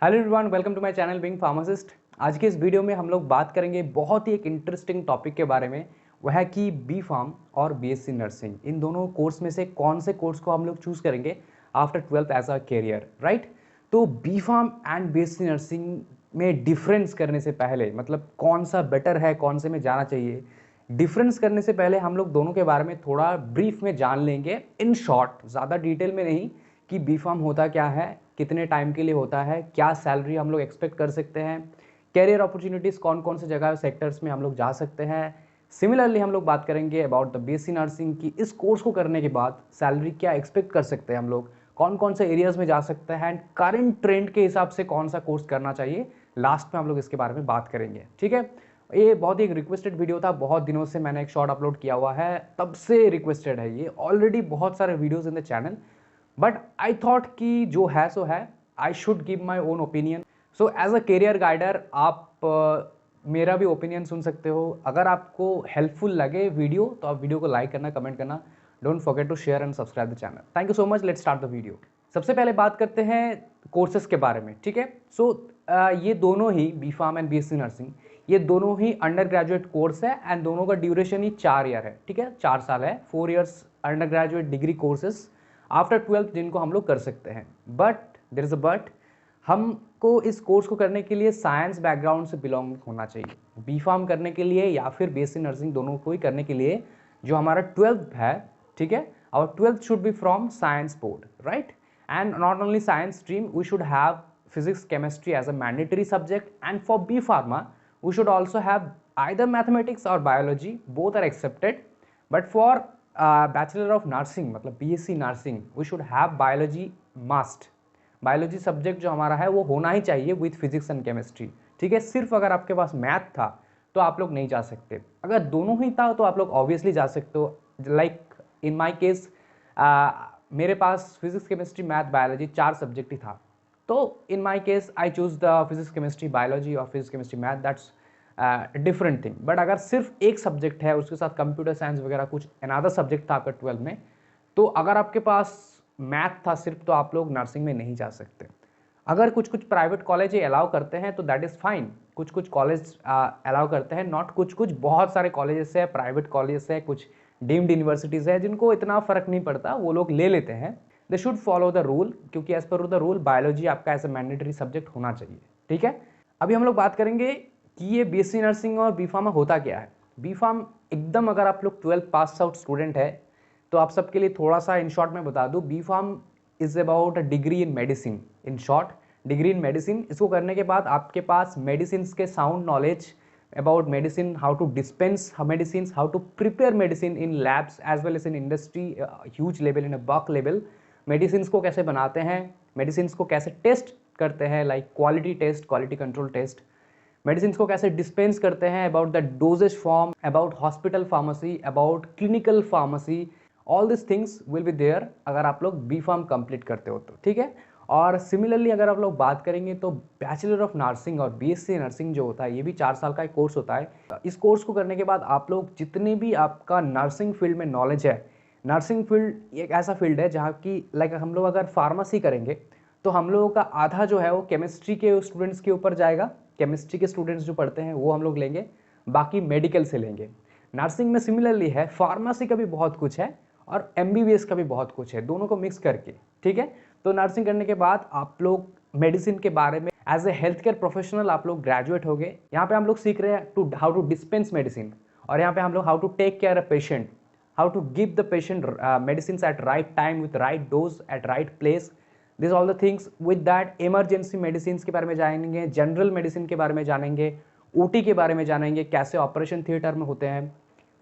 Hello everyone, welcome to my channel being pharmacist. आज के इस वीडियो में हम लोग बात करेंगे बहुत ही एक इंटरेस्टिंग टॉपिक के बारे में। वह है कि बी फार्म और बीएससी नर्सिंग, इन दोनों कोर्स में से कौन से कोर्स को हम लोग चूज़ करेंगे after 12th as a career, right. तो B Pharm and BSc nursing में डिफरेंस करने से पहले, मतलब कौन सा बेटर है, कौन से में जाना चाहिए, डिफरेंस करने से पहले हम लोग दोनों के बारे में थोड़ा ब्रीफ में जान लेंगे, इन शॉर्ट, ज़्यादा डिटेल में नहीं, कि बी फार्म होता क्या है, कितने टाइम के लिए होता है, क्या सैलरी हम लोग एक्सपेक्ट कर सकते हैं, कैरियर अपॉर्चुनिटीज़ कौन कौन से जगह सेक्टर्स में हम लोग जा सकते हैं। सिमिलरली हम लोग बात करेंगे अबाउट द बीएससी नर्सिंग की इस कोर्स को करने के बाद सैलरी क्या एक्सपेक्ट कर सकते हैं हम लोग, कौन कौन से एरियाज़ में जा सकते हैं एंड करंट ट्रेंड के हिसाब से कौन सा कोर्स करना चाहिए। लास्ट में हम लोग इसके बारे में बात करेंगे, ठीक है। ये बहुत ही एक रिक्वेस्टेड वीडियो था, बहुत दिनों से मैंने एक शॉर्ट अपलोड किया हुआ है, तब से रिक्वेस्टेड है ये। ऑलरेडी बहुत सारे videos in the channel, but I thought कि जो है सो है, I should give my own opinion. So as a career guider आप मेरा भी ओपिनियन सुन सकते हो। अगर आपको हेल्पफुल लगे वीडियो तो आप वीडियो को लाइक करना, कमेंट करना, don't forget to share and subscribe the channel. Thank you so much. Let's start the video. सबसे पहले बात करते हैं कोर्सेज के बारे में, ठीक है। सो ये दोनों ही B Pharm and BSc nursing, ये दोनों ही अंडर ग्रेजुएट कोर्स है एंड दोनों का ड्यूरेशन ही 4 ईयर है, ठीक है, 4 साल है। 4 years under graduate degree courses after 12th जिनको हम लोग कर सकते हैं। But there is a but, हमको इस कोर्स को करने के लिए साइंस बैकग्राउंड से बिलोंग होना चाहिए। बी फार्म करने के लिए या फिर बीएससी नर्सिंग, दोनों को ही करने के लिए जो हमारा 12th है, ठीक है, our 12th should be from science board, right? And not only science stream, we should have physics chemistry as a mandatory subject, and for B pharma we should also have either mathematics or biology, both are accepted. But for bachelor of nursing, मतलब BSc nursing, we should have biology must, biology subject जो हमारा है वो होना ही चाहिए with physics and chemistry, ठीक है। सिर्फ अगर आपके पास मैथ था तो आप लोग नहीं जा सकते, अगर दोनों ही था तो आप लोग ऑब्वियसली जा सकते हो। लाइक इन माई केस, मेरे पास physics chemistry math biology 4 subject ही था, तो in my case I choose the physics chemistry biology और physics chemistry math, that's different thing. But अगर सिर्फ एक सब्जेक्ट है, उसके साथ कंप्यूटर साइंस वगैरह कुछ अनदर सब्जेक्ट था आपका 12 में, तो अगर आपके पास मैथ था सिर्फ, तो आप लोग नर्सिंग में नहीं जा सकते। अगर कुछ कुछ प्राइवेट कॉलेज अलाउ करते हैं तो दैट इज़ फाइन, कुछ कुछ कॉलेज अलाउ करते हैं, नॉट कुछ कुछ, बहुत सारे कॉलेजेस है, प्राइवेट कॉलेजेस है, कुछ डीम्ड यूनिवर्सिटीज़ है जिनको इतना फ़र्क नहीं पड़ता, वो लोग ले लेते हैं। They should follow the rule, क्योंकि as per the rule biology आपका एज ए मैंडेटरी सब्जेक्ट होना चाहिए, ठीक है। अभी हम लोग बात करेंगे कि ये बीएससी नर्सिंग और बी फार्मा होता क्या है। बी फार्म एकदम, अगर आप लोग 12th पास आउट स्टूडेंट है तो आप सबके लिए थोड़ा सा इन शॉर्ट में बता दूं, B pharm is about a degree in medicine. In short, degree in medicine, इसको करने के बाद आपके पास मेडिसिन के sound knowledge about medicine, how to dispense medicine, how to prepare medicine in labs as well as in industry, huge level, in a bulk level. Medicine को कैसे बनाते हैं, मेडिसिन को कैसे टेस्ट करते हैं, like quality test, quality control test, medicine को कैसे डिस्पेंस करते हैं, about the dosages form, about hospital pharmacy, about clinical pharmacy, all this things will be there अगर आप लोग बी फार्म कंप्लीट करते हो तो, ठीक है। और सिमिलरली अगर आप लोग बात करेंगे तो बैचलर ऑफ नर्सिंग और बीएससी नर्सिंग जो होता है, ये भी 4 साल का एक कोर्स होता है। इस कोर्स को करने के बाद आप लोग जितने भी आपका नर्सिंग फील्ड में नॉलेज है, नर्सिंग फील्ड एक ऐसा फील्ड है जहाँ की, लाइक हम लोग अगर फार्मेसी करेंगे तो हम लोगों का आधा जो है वो केमिस्ट्री के स्टूडेंट्स के ऊपर जाएगा, केमिस्ट्री के स्टूडेंट्स जो पढ़ते हैं वो हम लोग लेंगे, बाकी मेडिकल से लेंगे। नर्सिंग में सिमिलरली है, फार्मेसी का भी बहुत कुछ है और एमबीबीएस का भी बहुत कुछ है, दोनों को मिक्स करके, ठीक है। तो नर्सिंग करने के बाद आप लोग मेडिसिन के बारे में as a health care professional आप लोग ग्रेजुएट हो गए। यहाँ पे हम लोग सीख रहे हैं हाउ टू डिस्पेंस मेडिसिन, और यहाँ पे हम लोग how to take care a patient, how to give the patient medicine at right time with right dose at right place, this all the things. With that emergency medicine के बारे में जानेंगे, general medicine के बारे में जानेंगे, OT के बारे में जानेंगे, कैसे ऑपरेशन थिएटर में होते हैं।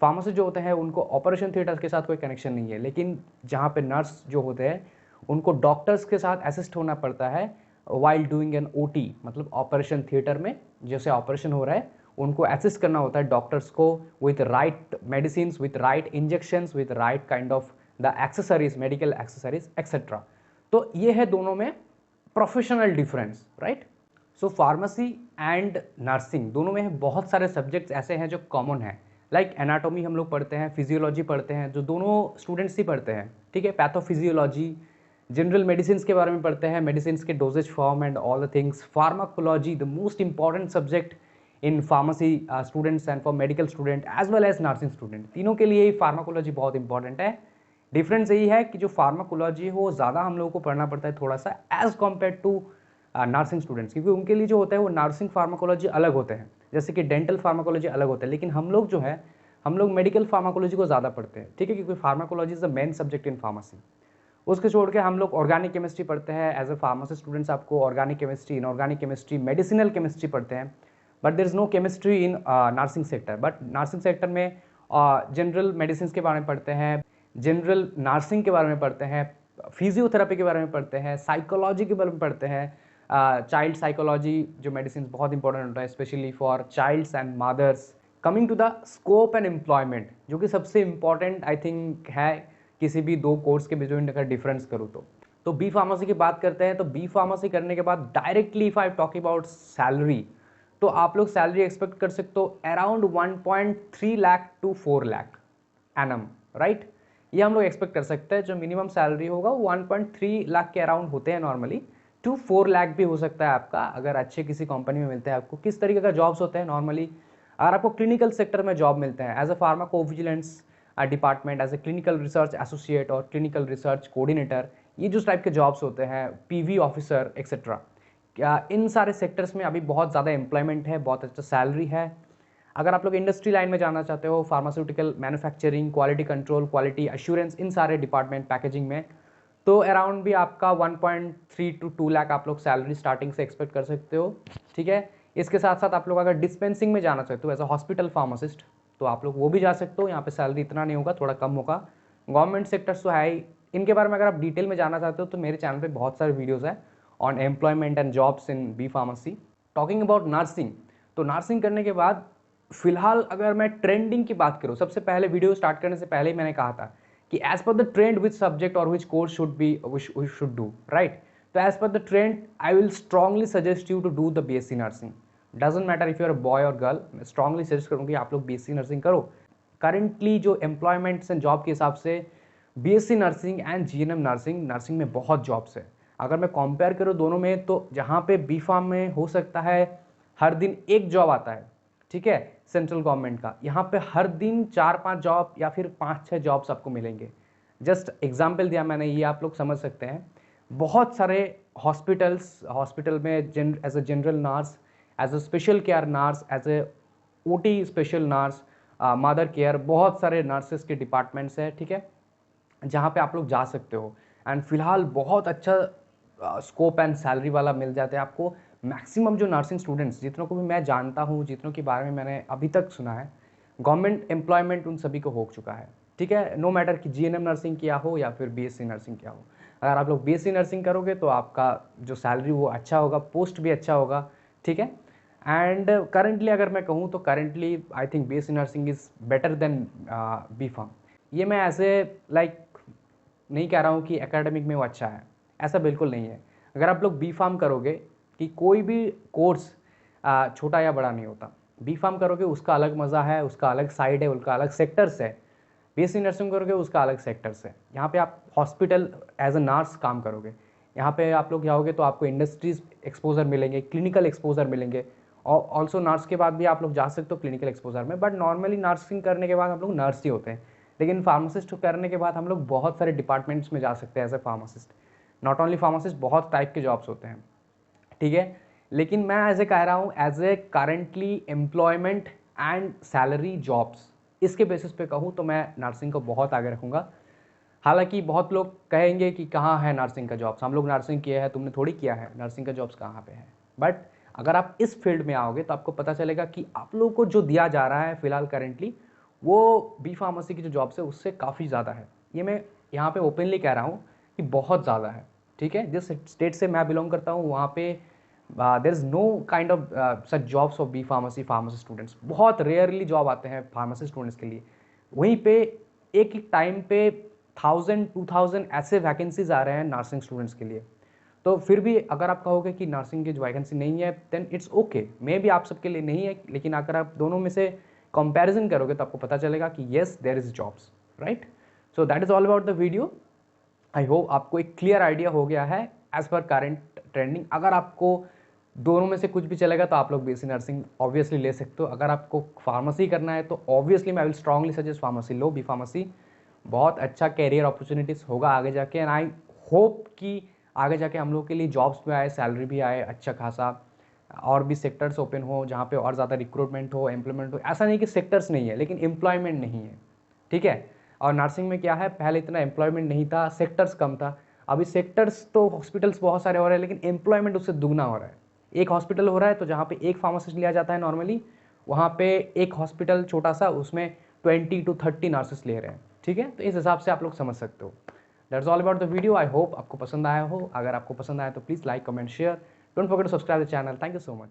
फार्मेसी जो होते हैं उनको ऑपरेशन थिएटर के साथ कोई कनेक्शन नहीं है, लेकिन जहाँ पे नर्स जो होते हैं उनको डॉक्टर्स के साथ असिस्ट होना पड़ता है वाइल डूइंग एन ओटी, मतलब ऑपरेशन थिएटर में जैसे ऑपरेशन हो रहा है उनको असिस्ट करना होता है डॉक्टर्स को, with right medicine, with right injections, with right kind of the accessories, medical accessories etcetera. तो ये है दोनों में professional difference, right. So pharmacy and nursing दोनों में बहुत सारे सब्जेक्ट्स ऐसे हैं जो कॉमन हैं, लाइक एनाटॉमी हम लोग पढ़ते हैं, फिजियोलॉजी पढ़ते हैं, जो दोनों स्टूडेंट्स ही पढ़ते हैं, ठीक है, पैथोफिजियोलॉजी, जनरल मेडिसिन के बारे में पढ़ते हैं, मेडिसिन के dosages form and all the things. Pharmacology, the most important subject in pharmacy students and for medical student as well as nursing student, तीनों के लिए ही फार्माकोलॉजी बहुत इंपॉर्टेंट है। डिफरेंस यही है कि जो फार्माकोलॉजी हो ज़्यादा हम लोगों को पढ़ना पड़ता है थोड़ा सा as compare to nursing students, क्योंकि उनके लिए जो होता है वो नर्सिंग फार्माकोलॉजी अलग होते हैं, जैसे कि डेंटल फार्माकोलॉजी अलग होता है। लेकिन हम लोग जो है हम लोग मेडिकल फार्माकोलॉजी को ज़्यादा पढ़ते हैं, ठीक है, क्योंकि pharmacology is the main subject in pharmacy. उसके छोड़ के हम लोग ऑर्गेनिक केमिस्ट्री पढ़ते हैं। एज ए फार्मेसी स्टूडेंट्स आपको organic chemistry, inorganic chemistry, medicinal chemistry पढ़ते हैं, but there is no chemistry in nursing sector. But nursing sector में जनरल मेडिसिन के बारे में पढ़ते हैं, जनरल नर्सिंग के बारे में पढ़ते हैं, फिजियोथेरेपी के बारे में पढ़ते हैं, साइकोलॉजी के बारे में पढ़ते हैं, चाइल्ड साइकोलॉजी जो मेडिसिन बहुत इंपॉर्टेंट होता है specially for childs and mothers. Coming to the scope and employment, जो कि सबसे इंपॉर्टेंट आई थिंक है किसी भी दो कोर्स के बीच में अगर डिफरेंस करूँ तो बी फार्मेसी की बात करते हैं। तो बी फार्मेसी करने के बाद directly if I talk about salary, तो आप लोग सैलरी एक्सपेक्ट कर सकते हो around 1.3 lakh to 4 lakh annum, right. ये हम लोग एक्सपेक्ट कर सकते हैं। जो मिनिमम सैलरी होगा वो 1.3 लाख के अराउंड होते हैं नॉर्मली, टू 4 लाख भी हो सकता है आपका, अगर अच्छे किसी कंपनी में मिलते हैं आपको। किस तरीके का जॉब्स होते हैं नॉर्मली, अगर आपको क्लिनिकल सेक्टर में जॉब मिलते हैं as a pharmacovigilance department, as a clinical research associate और क्लिनिकल रिसर्च कोऑर्डिनेटर, ये जो टाइप के जॉब्स होते हैं, पीवी ऑफिसर एक्सेट्रा, क्या इन सारे सेक्टर्स में अभी बहुत ज़्यादा एम्प्लॉयमेंट है, बहुत अच्छा सैलरी है। अगर आप लोग इंडस्ट्री लाइन में जाना चाहते हो, pharmaceutical manufacturing, quality control, quality assurance, इन सारे डिपार्टमेंट, पैकेजिंग में, तो अराउंड भी आपका 1.3 टू 2 लाख आप लोग सैलरी स्टार्टिंग से एक्सपेक्ट कर सकते हो, ठीक है। इसके साथ साथ आप लोग अगर डिस्पेंसिंग में जाना चाहते हो एज अ हॉस्पिटल फार्मासिस्ट, तो आप लोग वो भी जा सकते हो। यहाँ पे सैलरी इतना नहीं होगा, थोड़ा कम होगा। गवर्नमेंट सेक्टर्स तो है ही, इनके बारे में अगर आप डिटेल में जानना चाहते हो तो मेरे चैनल पे बहुत सारे वीडियोस हैं on employment and jobs in B pharmacy. Talking about nursing, तो नर्सिंग करने के बाद फिलहाल अगर मैं ट्रेंडिंग की बात करूँ, सबसे पहले वीडियो स्टार्ट करने से पहले ही मैंने कहा था कि as per the trend which subject और which course should be should do, right. तो as per the trend I will strongly suggest you to do the BSc nursing. Doesn't matter if you are boy और girl, मैं strongly suggest करूँगी आप लोग BSc nursing करो। Currently जो employments and job के हिसाब से BSc nursing and GNM nursing में बहुत जॉब्स है। अगर मैं कंपेयर करूँ दोनों में, तो जहाँ पे बी फार्म में हो सकता है हर दिन एक जॉब आता है, ठीक है, सेंट्रल गवर्नमेंट का, यहाँ पे हर दिन 4-5 जॉब या फिर 5-6 जॉब्स आपको मिलेंगे। जस्ट एग्जाम्पल दिया मैंने, ये आप लोग समझ सकते हैं। बहुत सारे हॉस्पिटल में as a general nurse, as a special care nurse, as a OT special nurse, mother care, बहुत सारे नर्सेस के डिपार्टमेंट्स हैं, ठीक है, जहाँ पे आप लोग जा सकते हो। एंड फिलहाल बहुत अच्छा स्कोप एंड सैलरी वाला मिल जाते हैं आपको। मैक्सिमम जो नर्सिंग स्टूडेंट्स, जितनों को भी मैं जानता हूँ, जितनों के बारे में मैंने अभी तक सुना है, गवर्नमेंट एम्प्लॉयमेंट उन सभी को हो चुका है, ठीक है। नो मैटर कि जीएनएम नर्सिंग किया हो या फिर बीएससी नर्सिंग किया हो, अगर आप लोग बीएससी नर्सिंग करोगे तो आपका जो सैलरी वो अच्छा होगा, पोस्ट भी अच्छा होगा, ठीक है। एंड करंटली अगर मैं कहूँ तो currently I think BSc nursing is better than B pharm. ये मैं ऐसे लाइक नहीं कह रहा हूँ कि एकेडमिक में वो अच्छा है, ऐसा बिल्कुल नहीं है। अगर आप लोग बी फार्म करोगे, कि कोई भी कोर्स छोटा या बड़ा नहीं होता, बी फार्म करोगे उसका अलग मज़ा है, उसका अलग साइड है, उसका अलग सेक्टर्स है। बीएससी नर्सिंग करोगे उसका अलग सेक्टर्स है। यहाँ पे आप हॉस्पिटल एज अ नर्स काम करोगे, यहाँ पे आप लोग जाओगे तो आपको इंडस्ट्रीज एक्सपोजर मिलेंगे, क्लिनिकल एक्सपोजर मिलेंगे, और ऑल्सो नर्स के बाद भी आप लोग जा सकते हो क्लिनिकल एक्सपोजर में। बट नॉर्मली नर्सिंग करने के बाद हम लोग नर्स ही होते हैं, लेकिन फार्मासिस्ट करने के बाद हम लोग बहुत सारे डिपार्टमेंट्स में जा सकते हैं as a pharmacist. Not only pharmacist, बहुत टाइप के जॉब्स होते हैं, ठीक है। लेकिन मैं एज ए कह रहा हूँ as a currently employment and salary jobs, इसके बेसिस पे कहूँ तो मैं नर्सिंग को बहुत आगे रखूँगा। हालांकि बहुत लोग कहेंगे कि कहाँ है नर्सिंग का जॉब्स, हम लोग नर्सिंग किया है, तुमने थोड़ी किया है, नर्सिंग का जॉब्स कहाँ पे है। बट अगर आप इस फील्ड में आओगे तो आपको पता चलेगा कि आप लोगों को जो दिया जा रहा है फिलहाल करेंटली, वो बी फार्मेसी की जो जॉब्स है उससे काफ़ी ज़्यादा है। ये मैं यहाँ पे ओपनली कह रहा हूँ कि बहुत ज़्यादा है, ठीक है। जिस स्टेट से मैं बिलोंग करता हूँ वहाँ पे there is no kind of such jobs of B pharmacy students, बहुत रेयरली जॉब आते हैं फार्मेसी स्टूडेंट्स के लिए। वहीं पे एक एक टाइम पे 1000-2000 ऐसे वैकेंसीज आ रहे हैं नर्सिंग स्टूडेंट्स के लिए। तो फिर भी अगर आप कहोगे कि नर्सिंग की जो वैकेंसी नहीं है, देन इट्स ओके, मे भी आप सबके लिए नहीं है, लेकिन अगर आप दोनों में से कंपैरिजन करोगे तो आपको पता चलेगा कि yes there is jobs, right. So that is all about the video. I hope आपको एक क्लियर आइडिया हो गया है एज पर करंट ट्रेंडिंग। अगर आपको दोनों में से कुछ भी चलेगा तो आप लोग बीएससी नर्सिंग ऑब्वियसली ले सकते हो। अगर आपको फार्मेसी करना है तो ऑब्वियसली मैं विल स्ट्रांगली सजेस्ट फार्मेसी लो, बी फार्मेसी। बहुत अच्छा कैरियर अपॉर्चुनिटीज़ होगा आगे जाके, एंड आई होप कि आगे जाके हम लोग के लिए जॉब्स भी आए, सैलरी भी आए अच्छा खासा, और भी सेक्टर्स ओपन हो जहाँ पे और ज़्यादा रिक्रूटमेंट हो, एम्प्लॉयमेंट हो। ऐसा नहीं कि सेक्टर्स नहीं है लेकिन एम्प्लॉयमेंट नहीं है, ठीक है। और नर्सिंग में क्या है, पहले इतना एम्प्लॉयमेंट नहीं था, सेक्टर्स कम था। अभी सेक्टर्स तो हॉस्पिटल्स बहुत सारे हो रहे हैं लेकिन एम्प्लॉयमेंट उससे दुगना हो रहा है। एक हॉस्पिटल हो रहा है तो जहाँ पे एक फार्मासिस्ट लिया जाता है नॉर्मली, वहाँ पे एक हॉस्पिटल छोटा सा उसमें 20 to 30 नर्सेस ले रहे हैं, ठीक है। तो इस हिसाब से आप लोग समझ सकते हो। That's all about the video. I hope आपको पसंद आया हो। अगर आपको पसंद आया तो please like, comment, share. Don't forget to subscribe the channel. Thank you so much.